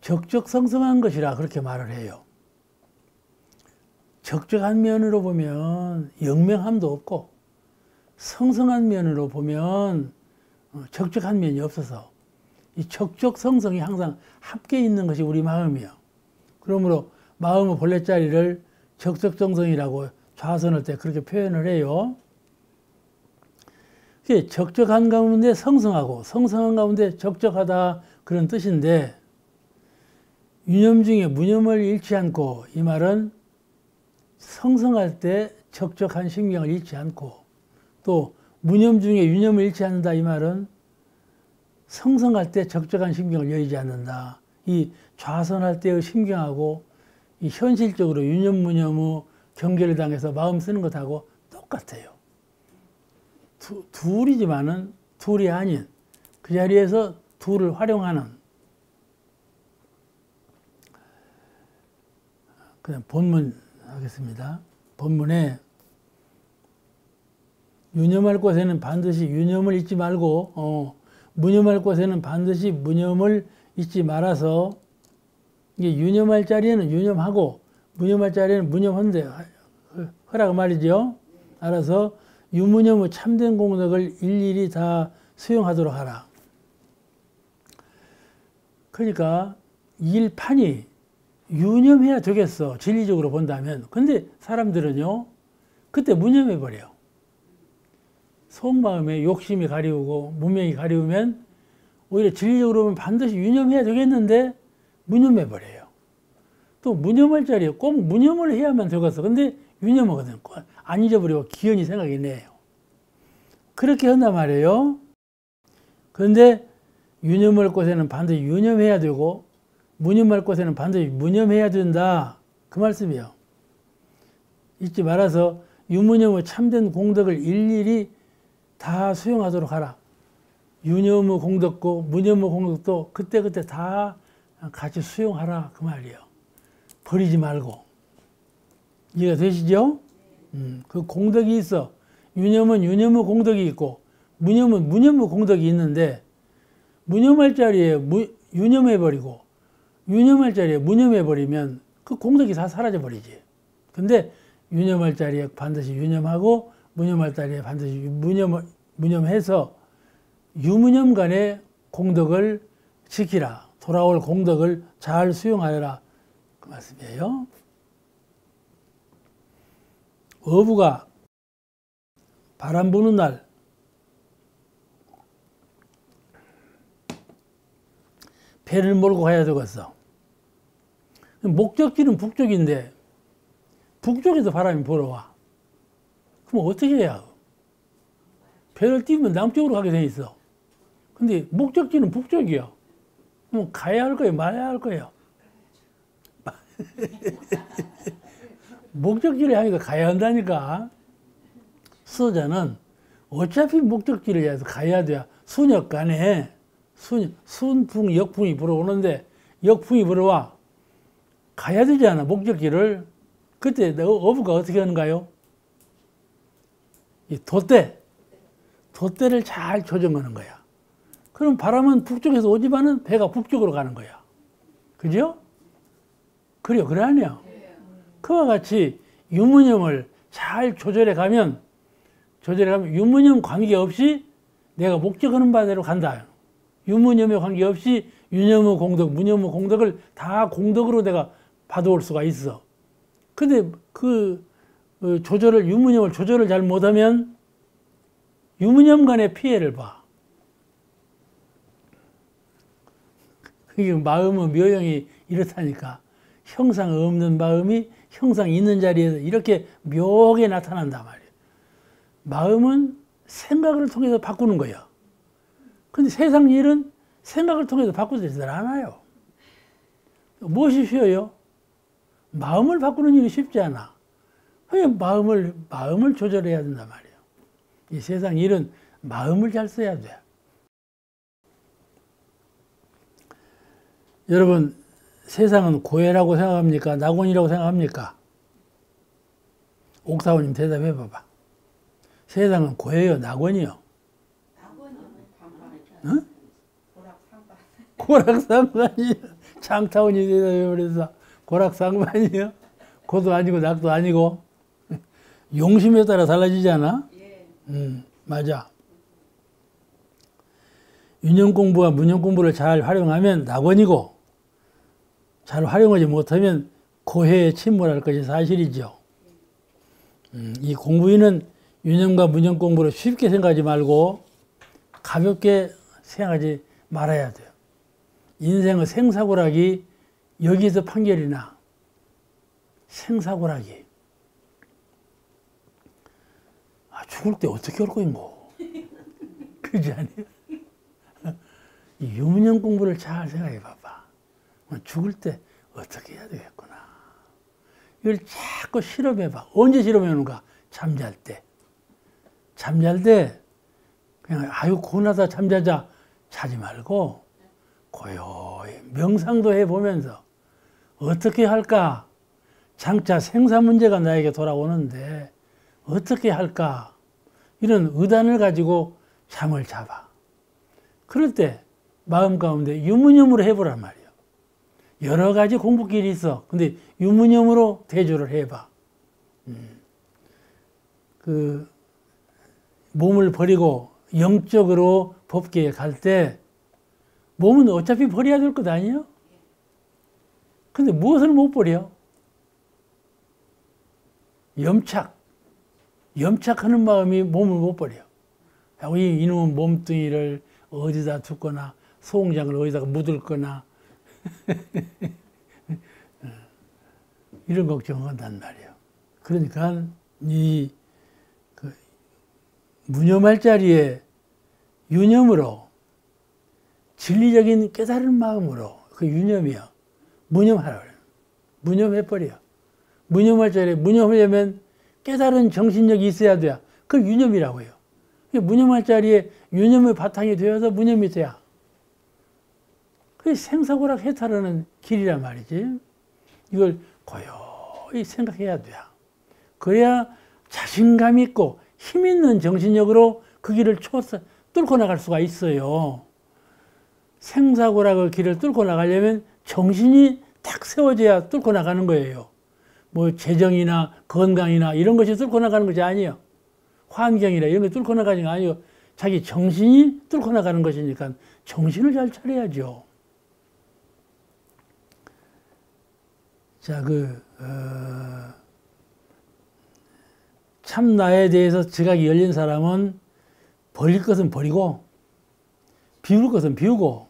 적적성성한 것이라 그렇게 말을 해요. 적적한 면으로 보면 영명함도 없고 성성한 면으로 보면 적적한 면이 없어서 이 적적성성이 항상 함께 있는 것이 우리 마음이에요. 그러므로 마음의 본래자리를 적적성성이라고 좌선할 때 그렇게 표현을 해요. 적적한 가운데 성성하고 성성한 가운데 적적하다 그런 뜻인데 유념 중에 무념을 잃지 않고 이 말은 성성할 때 적적한 신경을 잃지 않고 또 무념 중에 유념을 잃지 않는다 이 말은 성성할 때 적적한 신경을 여의지 않는다. 이 좌선할 때의 신경하고 이 현실적으로 유념 무념의 경계를 당해서 마음 쓰는 것하고 똑같아요. 둘이지만은 둘이 아닌 그 자리에서 둘을 활용하는 그냥 본문 하겠습니다. 본문에 유념할 곳에는 반드시 유념을 잊지 말고 무념할 곳에는 반드시 무념을 잊지 말아서 이게 유념할 자리에는 유념하고 무념할 자리에는 무념한대 하라고 말이죠. 알아서 유무념의 참된 공덕을 일일이 다 수용하도록 하라. 그러니까 일판이 유념해야 되겠어. 진리적으로 본다면. 근데 사람들은요. 그때 무념해버려요. 속마음에 욕심이 가리우고 문명이 가리우면 오히려 진리적으로 보면 반드시 유념해야 되겠는데 무념해버려요. 또 무념할 자리에 꼭 무념을 해야만 되겠어. 근데 유념하거든. 안 잊어버리고 기연히 생각이 내요. 그렇게 한단 말이에요. 그런데 유념할 곳에는 반드시 유념해야 되고 무념할 곳에는 반드시 무념해야 된다. 그 말씀이에요. 잊지 말아서 유무념의 참된 공덕을 일일이 다 수용하도록 하라. 유념의 공덕고 무념의 공덕도 그때그때 다 같이 수용하라 그 말이에요. 버리지 말고. 이해가 되시죠? 그 공덕이 있어. 유념은 유념의 공덕이 있고 무념은 무념의 공덕이 있는데 무념할 자리에 유념해버리고 유념할 자리에 무념해버리면 그 공덕이 다 사라져버리지. 근데 유념할 자리에 반드시 유념하고 무념할 자리에 반드시 무념해서 유무념 간의 공덕을 지키라. 돌아올 공덕을 잘 수용하여라. 그 말씀이에요. 어부가 바람 부는 날 배를 몰고 가야 되겠어. 목적지는 북쪽인데 북쪽에서 바람이 불어와. 그럼 어떻게 해야? 배를 띄우면 남쪽으로 가게 돼 있어. 근데 목적지는 북쪽이야. 그럼 가야 할 거예요? 말아야 할 거예요? 목적지를 향해서 가야 한다니까. 수호자는 어차피 목적지를 향해서 가야 돼야 순역간에 순풍, 역풍이 불어오는데 역풍이 불어와 가야 되지 않아, 목적지를. 그때 어부가 어떻게 하는가요? 이 돛대를 잘 조정하는 거야. 그럼 바람은 북쪽에서 오지만은 배가 북쪽으로 가는 거야. 그죠? 그래요, 그래 아니야? 그와 같이 유무념을 잘 조절해 가면 유무념 관계없이 내가 목적하는 바대로 간다. 유무념에 관계없이 유념의 공덕, 무념의 공덕을 다 공덕으로 내가 받아올 수가 있어. 근데 유무념을 조절을 잘 못하면 유무념 간의 피해를 봐. 그게 마음의 묘형이 이렇다니까. 형상 없는 마음이 형상 있는 자리에서 이렇게 묘하게 나타난단 말이에요. 마음은 생각을 통해서 바꾸는 거예요. 근데 세상 일은 생각을 통해서 바꾸지들 않아요. 무엇이 쉬워요? 마음을 바꾸는 일이 쉽지 않아. 그냥 마음을 조절해야 된단 말이에요. 이 세상 일은 마음을 잘 써야 돼. 여러분, 세상은 고해라고 생각합니까? 낙원이라고 생각합니까? 옥사원님 대답해 봐봐. 세상은 고해요, 낙원이요? 응? 고락상반이요. 장타원이 대답해버려서 고락상반이요? 고도 아니고 낙도 아니고. 용심에 따라 달라지지 않아? 맞아. 유념 공부와 무념 공부를 잘 활용하면 낙원이고 잘 활용하지 못하면 고해에 침몰할 것이 사실이죠. 이 공부인은 유념과 무념 공부를 쉽게 생각하지 말고 가볍게 생각하지 말아야 돼요. 인생의 생사고락이 여기서 판결이 나. 생사고락이. 죽을 때 어떻게 할 거인 거. 그러지 않아요? 이 유무념 공부를 잘 생각해 봐봐. 죽을 때 어떻게 해야 되겠구나. 이걸 자꾸 실험해 봐. 언제 실험해 오는가? 잠잘 때. 잠잘 때 그냥 아유 고나다 잠자자 자지 말고 고요히 명상도 해보면서 어떻게 할까? 장차 생사 문제가 나에게 돌아오는데 어떻게 할까? 이런 의단을 가지고 잠을 잡아. 그럴 때 마음 가운데 유무념으로 해보란 말이에요. 여러 가지 공부길이 있어. 근데 유무념으로 대조를 해봐. 몸을 버리고 영적으로 법계에 갈 때 몸은 어차피 버려야 될 것 아니에요? 근데 무엇을 못 버려? 염착하는 마음이 몸을 못 버려. 이놈은 몸뚱이를 어디다 두거나 소홍장을 어디다가 묻을거나 이런 걱정을 한단 말이에요. 그러니까 무념할 자리에 유념으로 진리적인 깨달은 마음으로 그 유념이요. 무념하라 그래요. 무념해버려. 무념할 자리에 무념하려면 깨달은 정신력이 있어야 돼요. 그걸 유념이라고 해요. 무념할 자리에 유념의 바탕이 되어서 무념이 돼야. 그게 생사고락 해탈하는 길이란 말이지. 이걸 고요히 생각해야 돼. 그래야 자신감 있고 힘 있는 정신력으로 그 길을 뚫고 나갈 수가 있어요. 생사고락의 길을 뚫고 나가려면 정신이 딱 세워져야 뚫고 나가는 거예요. 뭐 재정이나 건강이나 이런 것이 뚫고 나가는 것이 아니에요. 환경이나 이런 거 뚫고 나가는 게 아니고 자기 정신이 뚫고 나가는 것이니까 정신을 잘 차려야죠. 자, 참 나에 대해서 지각이 열린 사람은 버릴 것은 버리고 비울 것은 비우고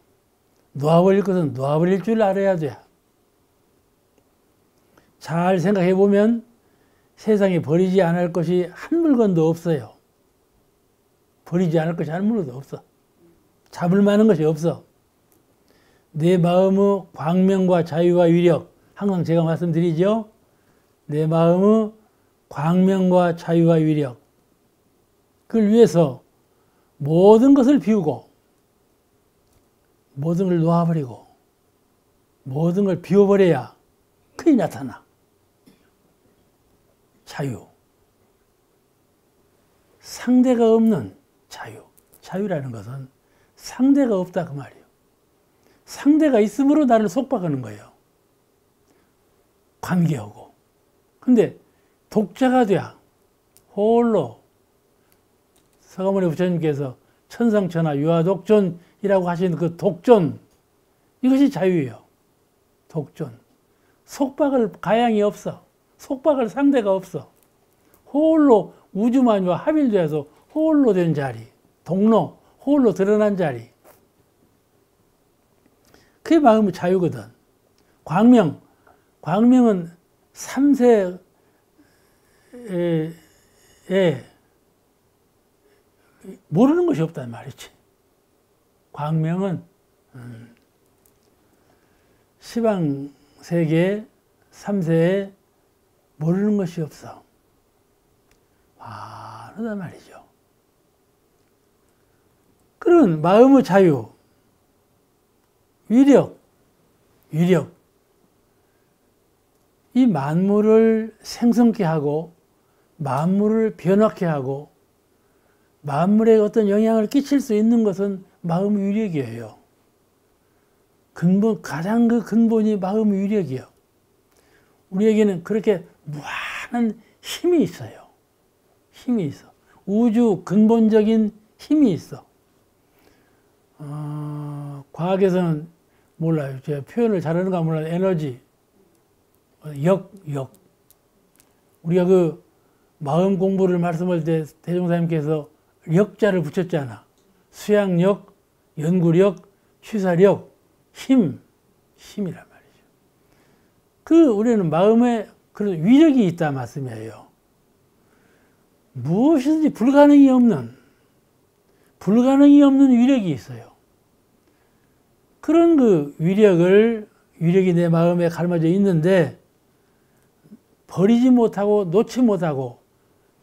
놓아버릴 것은 놓아버릴 줄 알아야 돼. 잘 생각해 보면 세상에 버리지 않을 것이 한 물건도 없어요. 버리지 않을 것이 한 물건도 없어. 잡을 만한 것이 없어. 내 마음의 광명과 자유와 위력, 항상 제가 말씀드리죠. 내 마음의 광명과 자유와 위력, 그걸 위해서 모든 것을 비우고 모든 걸 놓아버리고 모든 걸 비워버려야 그게 나타나. 자유. 상대가 없는 자유. 자유라는 것은 상대가 없다 그 말이에요. 상대가 있으므로 나를 속박하는 거예요. 관계하고. 근데 독자가 돼야 홀로 서가모니 부처님께서 천상천하 유아독존이라고 하신 그 독존, 이것이 자유예요. 독존. 속박을 가양이 없어. 속박할 상대가 없어. 홀로 우주만유와 합일돼서 홀로 된 자리, 동로, 홀로 드러난 자리. 그게 마음의 자유거든. 광명, 광명은 3세에 모르는 것이 없단 말이지. 광명은 시방세계 3세에 모르는 것이 없어. 그러단 말이죠. 그런 마음의 자유, 위력, 이 만물을 생성케 하고 만물을 변화케 하고 만물에 어떤 영향을 끼칠 수 있는 것은 마음의 위력이에요. 가장 그 근본이 마음의 위력이에요. 우리에게는 그렇게 무한한 힘이 있어요. 힘이 있어. 우주 근본적인 힘이 있어. 과학에서는 몰라요. 제가 표현을 잘하는가 몰라요. 에너지, 역. 우리가 그 마음 공부를 말씀할 때 대종사님께서 역자를 붙였잖아. 수양력, 연구력, 취사력, 힘이란 말이죠. 우리는 마음에 그런 위력이 있다 말씀이에요. 무엇이든지 불가능이 없는 위력이 있어요. 그런 그 위력이 내 마음에 가르마져 있는데 버리지 못하고 놓지 못하고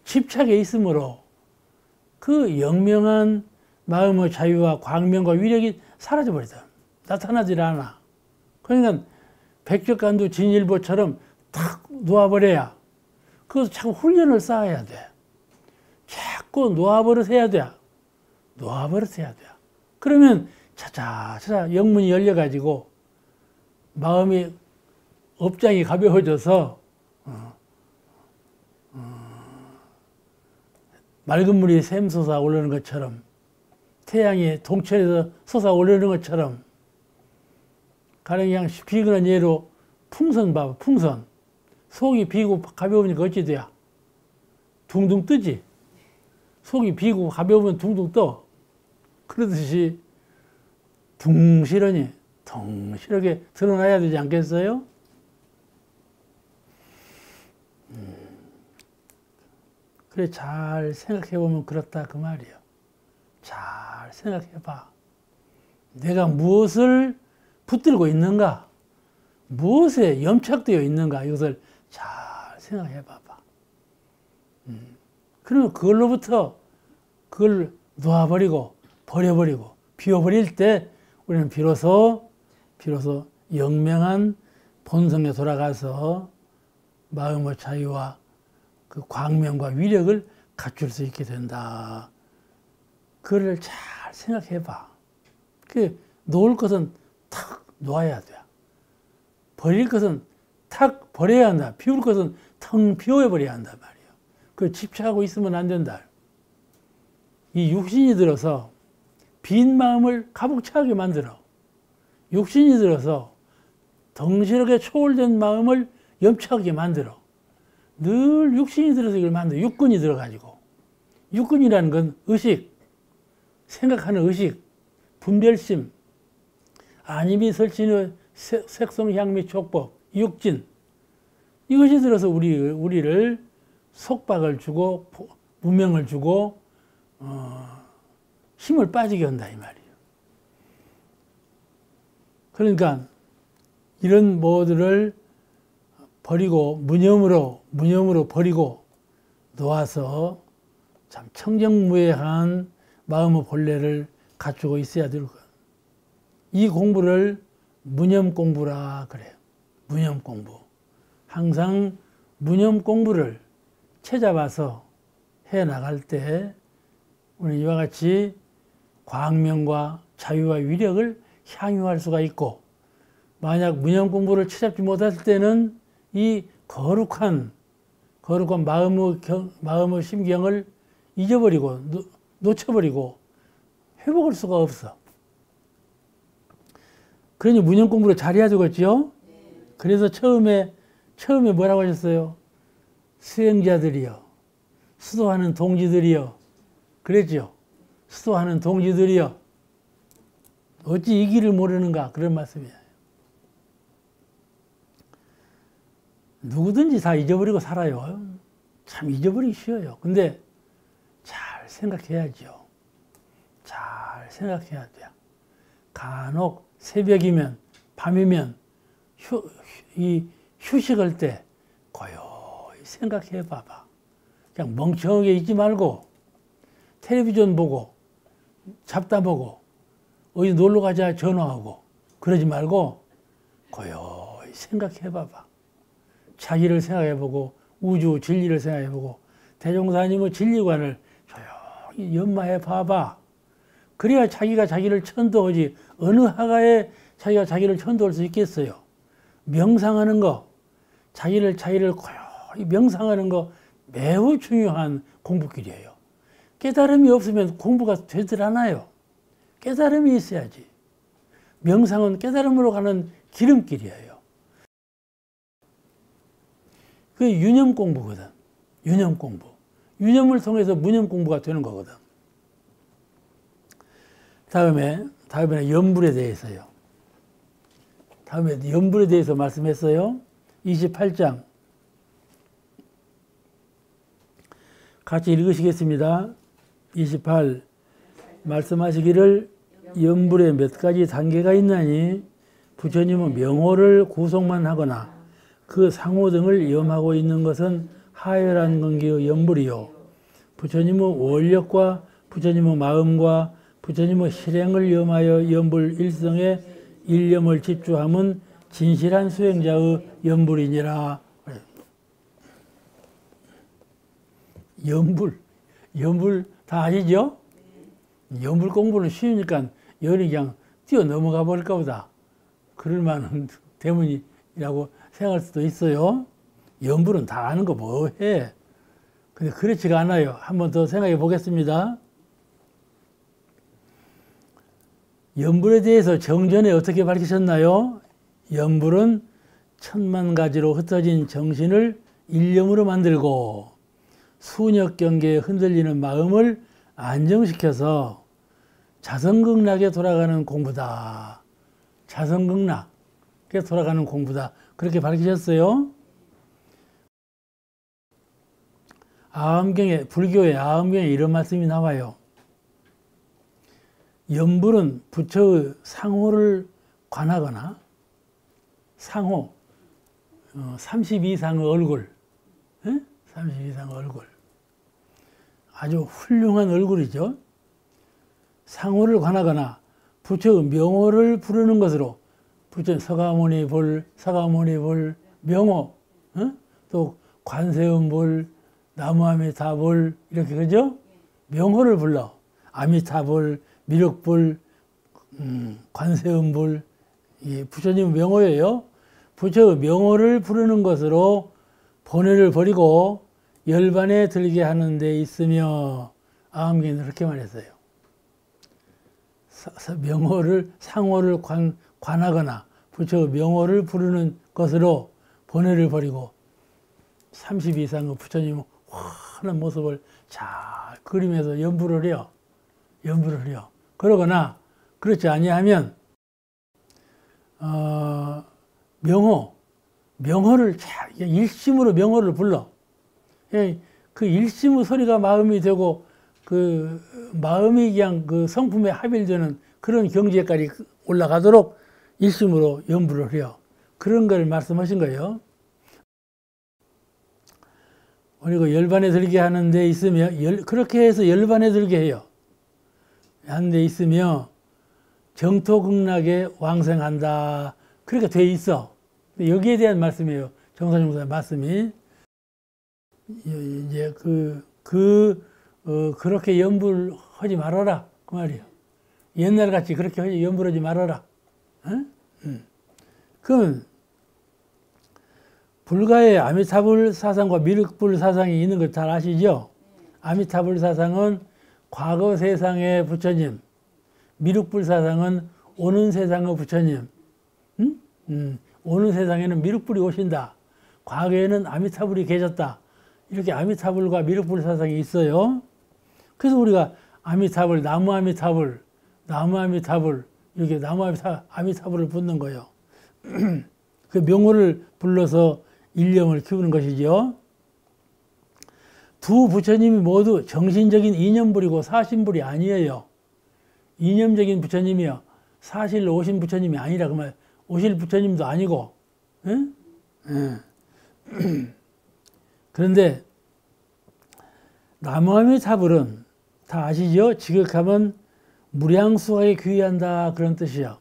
집착해 있으므로 그 영명한 마음의 자유와 광명과 위력이 사라져버리다. 나타나질 않아. 그러니까 백적간두 진일보처럼 탁 놓아버려야, 그래서 자꾸 훈련을 쌓아야 돼. 자꾸 놓아버릇해야 돼. 그러면 차차 영문이 열려가지고 마음이 업장이 가벼워져서 맑은 물이 샘솟아 오르는 것처럼, 태양이 동천에서 솟아오르는 것처럼, 가령 그냥 비근한 예로 풍선 봐봐. 풍선. 속이 비고 가벼우니까 어찌 돼야? 둥둥 뜨지. 속이 비고 가벼우면 둥둥 떠. 그러듯이 둥실하게 드러나야 되지 않겠어요? 그래, 잘 생각해보면 그렇다 그 말이에요. 잘 생각해봐. 내가 무엇을 붙들고 있는가? 무엇에 염착되어 있는가? 이것을 잘 생각해봐봐. 그러면 그걸로부터 그걸 놓아버리고 버려버리고 비워버릴 때 우리는 비로소 영명한 본성에 돌아가서 마음의 자유와 그 광명과 위력을 갖출 수 있게 된다. 그걸 잘 생각해봐. 그 놓을 것은 탁 놓아야 돼. 버릴 것은 탁 버려야 한다. 비울 것은 텅 비워버려야 한단 말이에요. 그 집착하고 있으면 안 된다. 이 육신이 들어서 빈 마음을 가득 차게 만들어. 육신이 들어서 덩실하게 초월된 마음을 염차하게 만들어. 늘 육신이 들어서 이걸 만들어. 육근이 들어가지고. 육근이라는 건 의식, 생각하는 의식, 분별심, 안임이 설치는 색성, 향, 및 촉법, 육진. 이것이 들어서 우리를 속박을 주고, 무명을 주고, 힘을 빠지게 한다, 이 말이에요. 그러니까, 이런 모두를 버리고, 무념으로 버리고 놓아서 참 청정무해한 마음의 본래를 갖추고 있어야 될 것. 이 공부를 무념 공부라 그래요. 무념 공부. 항상 무념 공부를 찾아봐서 해 나갈 때 우리 이와 같이 광명과 자유와 위력을 향유할 수가 있고, 만약 무념 공부를 찾지 못했을 때는 이 거룩한 마음의 심경을 잊어버리고 놓쳐버리고 회복할 수가 없어. 그러니 무념 공부를 잘해야 되겠죠? 그래서 처음에 뭐라고 하셨어요? 수행자들이여, 수도하는 동지들이여, 그랬죠? 수도하는 동지들이여, 어찌 이 길을 모르는가? 그런 말씀이에요. 누구든지 다 잊어버리고 살아요. 참 잊어버리기 쉬워요. 근데 잘 생각해야죠. 잘 생각해야 돼요. 간혹 새벽이면, 밤이면, 휴식할 때 고요히 생각해 봐봐. 그냥 멍청하게 있지 말고, 텔레비전 보고, 잡다 보고, 어디 놀러 가자 전화하고, 그러지 말고, 고요히 생각해 봐봐. 자기를 생각해 보고, 우주 진리를 생각해 보고, 대종사님의 진리관을 조용히 연마해 봐봐. 그래야 자기가 자기를 천도하지, 어느 하가에 자기가 자기를 천도할 수 있겠어요. 명상하는 거, 자기를 고요히 명상하는 거 매우 중요한 공부길이에요. 깨달음이 없으면 공부가 되질 않아요. 깨달음이 있어야지. 명상은 깨달음으로 가는 기름길이에요. 그게 유념 공부거든. 유념 공부. 유념을 통해서 무념 공부가 되는 거거든. 다음에 염불에 대해서요. 다음에 염불에 대해서 말씀했어요. 28장. 같이 읽으시겠습니다. 28. 말씀하시기를 염불에 몇 가지 단계가 있나니 부처님은 명호를 구속만 하거나 그 상호 등을 염하고 있는 것은 하열한 관계의 염불이요. 부처님의 원력과 부처님의 마음과 부처님의 실행을 염하여 염불 일성에 일념을 집중함은 진실한 수행자의 염불이니라. 염불 다 아시죠? 염불 공부는 쉬우니까 여기 그냥 뛰어 넘어가 버릴까 보다. 그럴 만한 대문이라고 생각할 수도 있어요. 염불은 다 아는 거 뭐해? 근데 그렇지가 않아요. 한 번 더 생각해 보겠습니다. 염불에 대해서 정전에 어떻게 밝히셨나요? 염불은 천만 가지로 흩어진 정신을 일념으로 만들고 수nhập 경계에 흔들리는 마음을 안정시켜서 자성극락에 돌아가는 공부다. 자성극락에 돌아가는 공부다. 그렇게 밝히셨어요. 아함경에, 불교의 아함경에 이런 말씀이 나와요. 염불은 부처의 상호를 관하거나 상호, 32상의 얼굴, 32상의 얼굴. 아주 훌륭한 얼굴이죠. 상호를 관하거나 부처의 명호를 부르는 것으로 부처 서가모니 볼, 사가모니 볼, 명호, 또 관세음볼, 나무아미타볼 이렇게 그죠? 명호를 불러. 아미타볼, 미륵볼, 관세음볼, 이 부처님 명호예요. 부처의 명호를 부르는 것으로 번뇌를 버리고 열반에 들게 하는 데 있으며 아함경에는 그렇게 말했어요. 명호를 상호를 관하거나 부처의 명호를 부르는 것으로 번뇌를 버리고 30 이상의 부처님의 환한 모습을 잘 그림에서 연부를 해요. 연부를 해요. 그러거나 그렇지 아니하면 명호를 일심으로 명호를 불러. 그 일심의 소리가 마음이 되고 그 마음이 그냥 그 성품에 합일되는 그런 경지에까지 올라가도록 일심으로 연부를 해요. 그런 걸 말씀하신 거예요. 그리고 열반에 들게 하는 데 있으며 그렇게 해서 열반에 들게 해요. 하는 데 있으며 정토극락에 왕생한다. 그렇게 돼 있어. 여기에 대한 말씀이에요. 정사정사의 말씀이. 이제 그렇게 연불 하지 말아라. 그 말이에요. 옛날 같이 그렇게 연불 하지 말아라. 그럼, 불가에 아미타불 사상과 미륵불 사상이 있는 걸 잘 아시죠? 아미타불 사상은 과거 세상의 부처님, 미륵불 사상은 오는 세상의 부처님. 오는 세상에는 미륵불이 오신다. 과거에는 아미타불이 계셨다. 이렇게 아미타불과 미륵불 사상이 있어요. 그래서 우리가 아미타불, 나무 아미타불, 이렇게 나무 아미타불을 붙는 거예요. 그 명호를 불러서 일념을 키우는 것이죠. 두 부처님이 모두 정신적인 이념불이고 사심불이 아니에요. 이념적인 부처님이요. 사실로 오신 부처님이 아니라 그 말, 오실 부처님도 아니고, 그런데 나무아미타불은 다 아시죠? 지극하면 무량수각에 귀의한다 그런 뜻이요.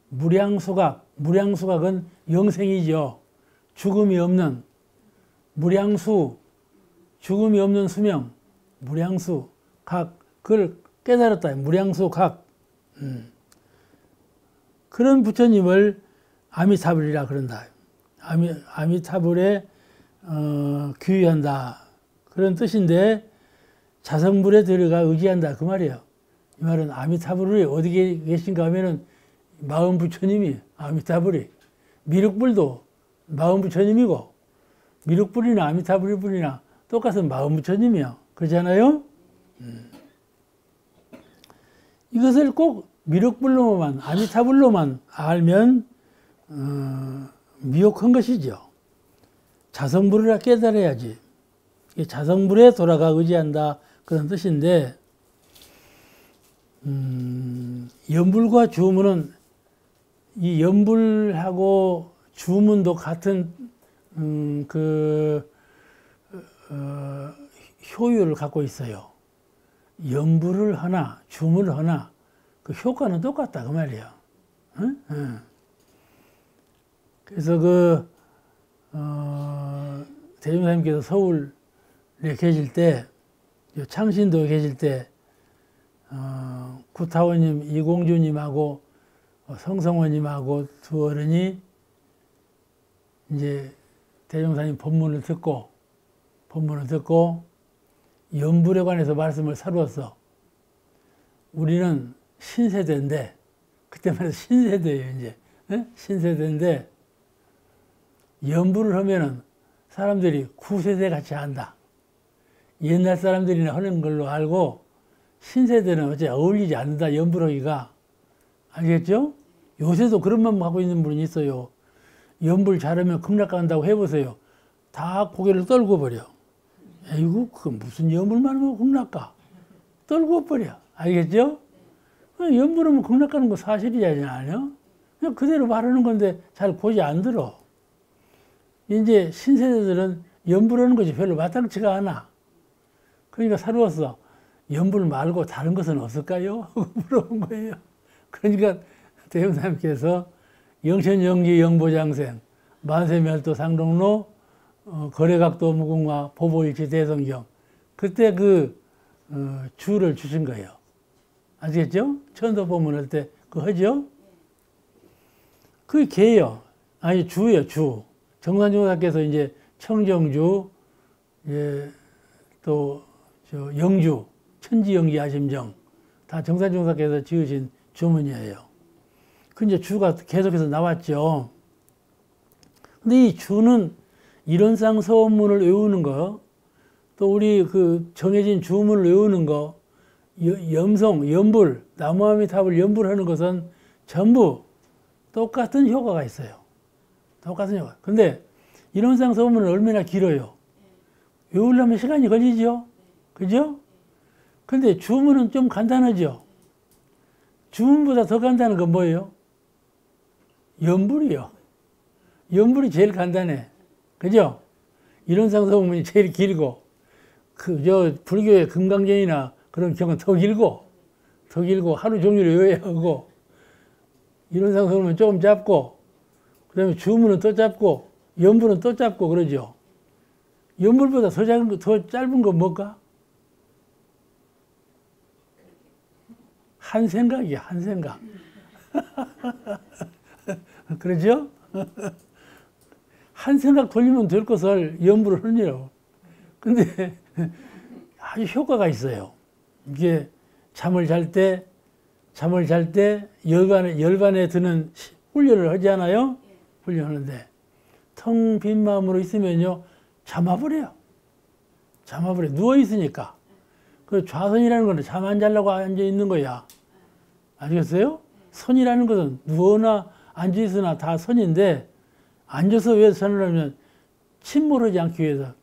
무량수각은 영생이죠. 죽음이 없는 무량수, 죽음이 없는 수명, 무량수 각, 그걸 깨달았다. 무량수 각. 그런 부처님을 아미타불이라 그런다. 아미타불에 귀의한다. 그런 뜻인데 자성불에 들어가 의지한다. 그 말이에요. 이 말은 아미타불이 어디 계신가 하면은 마음 부처님이 아미타불이, 미륵불도 마음 부처님이고, 미륵불이나 아미타불이나 똑같은 마음 부처님이요. 그렇잖아요? 이것을 꼭 미륵불로만, 아미타불로만 알면 미혹한 것이죠. 자성불을 깨달아야지. 자성불에 돌아가 의지한다 그런 뜻인데, 연불과 주문은 이 연불하고 주문도 같은 효율을 갖고 있어요. 연불을 하나 주문을 하나 그 효과는 똑같다 그 말이에요. 그래서 대중사님께서 서울에 계실 때, 창신도에 계실 때 구타원님, 이공주님하고 성성원님하고 두 어른이 이제 대종사님 법문을 듣고 연불에 관해서 말씀을 사루었어. 우리는 신세대인데, 그때 말해서 신세대예요, 이제. 신세대인데, 연불을 하면은 사람들이 구세대 같이 한다. 옛날 사람들이나 하는 걸로 알고, 신세대는 어째 어울리지 않는다, 연불하기가. 알겠죠? 요새도 그런 마음 갖고 있는 분이 있어요. 연불 잘하면 극락 간다고 해보세요. 다 고개를 떨고 버려. 에이구, 그 무슨 연불만 하면 극락 가. 떨고 버려. 알겠죠? 연불하면 극락 가는 거 사실이지 않아요? 그냥 그대로 말하는 건데 잘 고지 안 들어. 이제 신세대들은 연불하는 것이 별로 마땅치가 않아. 그러니까 사루어서 연불 말고 다른 것은 없을까요? 물어본 거예요. 그러니까 대형사님께서 영천영지 영보장생 만세멸도 상동로 거래각도 무궁화 보보일치 대성경 그때 주를 주신 거예요. 아시겠죠? 천도법문 할 때 그거 하죠? 그게 개요. 아니 주예요. 주. 정산조사께서 이제 청정주, 또 영주, 천지영지 아심정 다 정산조사께서 지으신 주문이에요. 그 이제 주가 계속해서 나왔죠. 근데 이 주는 이론상 서원문을 외우는 거, 또 우리 정해진 주문을 외우는 거, 염송, 염불, 나무아미탑을 염불하는 것은 전부 똑같은 효과가 있어요. 똑같은 효과. 근데 이론상 서원문은 얼마나 길어요? 외우려면 시간이 걸리죠? 그죠? 근데 주문은 좀 간단하죠? 주문보다 더 간단한 건 뭐예요? 염불이요. 염불이 제일 간단해. 그죠? 이론상 서문이 제일 길고, 불교의 금강경이나 그런 경은 더 길고, 하루 종일 외워야 하고, 이론상 서문은 조금 짧고, 그 다음에 주문은 또 짧고, 염불은 또 짧고, 그러죠? 염불보다 더 짧은 건 뭘까? 한 생각이야, 한 생각. 그러죠? 한 생각 돌리면 될 것을 염불을 하느라고. 근데 아주 효과가 있어요. 이게 잠을 잘 때 열반에 드는 훈련을 하지 않아요? 훈련하는데 텅 빈 마음으로 있으면요 잠아버려요. 누워있으니까. 그 좌선이라는 건 잠 안 자려고 앉아 있는 거야. 아시겠어요? 선이라는 것은 누워나 앉아있으나 다 선인데 앉아서 왜 선을 하면 침몰하지 않기 위해서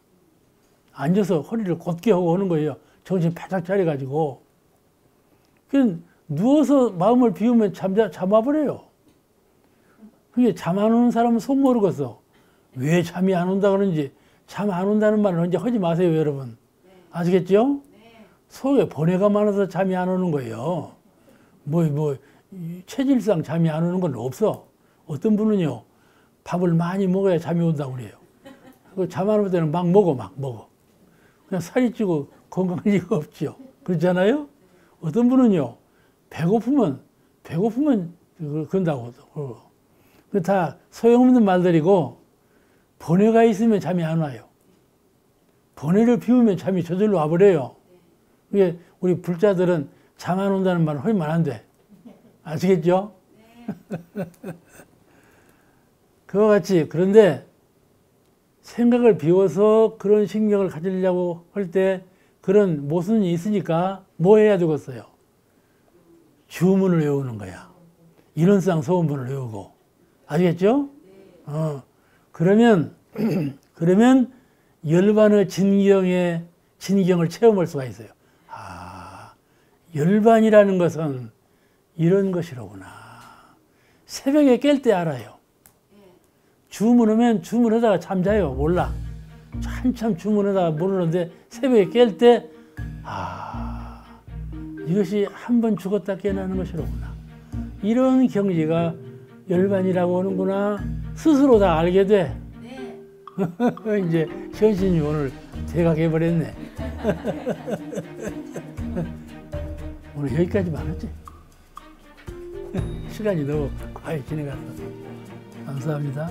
앉아서 허리를 곧게 하고 오는 거예요. 정신 바짝 차려가지고. 그 누워서 마음을 비우면 잠아버려요. 그게 잠 안 오는 사람은 속 모르겠어. 왜 잠이 안 온다 그러는지. 잠 안 온다는 말은 언제 하지 마세요, 여러분. 아시겠죠? 속에 번뇌가 많아서 잠이 안 오는 거예요. 체질상 잠이 안 오는 건 없어. 어떤 분은요, 밥을 많이 먹어야 잠이 온다고 그래요. 잠 안 올 때는 막 먹어. 그냥 살이 찌고 건강할 리가 없죠. 그렇잖아요? 어떤 분은요, 배고프면 그런다고. 그 다 소용없는 말들이고, 번뇌가 있으면 잠이 안 와요. 번뇌를 비우면 잠이 저절로 와버려요. 그게 우리 불자들은 잠 안 온다는 말은 하면 안 돼. 아시겠죠? 그와 같이, 그런데 생각을 비워서 그런 신경을 가지려고 할 때 그런 모순이 있으니까 뭐 해야 되겠어요? 주문을 외우는 거야. 이론상 서원문을 외우고. 아시겠죠? 그러면 열반의 진경을 체험할 수가 있어요. 열반이라는 것은 이런 것이로구나. 새벽에 깰 때 알아요. 주문하면 주문하다가 잠자요. 몰라. 한참 주문하다가 모르는데 새벽에 깰 때 이것이 한 번 죽었다 깨어나는 것이로구나. 이런 경지가 열반이라고 하는구나. 스스로 다 알게 돼. 이제 현신이 오늘 대각해버렸네. 오늘 여기까지만 하지. 시간이 너무 과히 지나갔어. 감사합니다.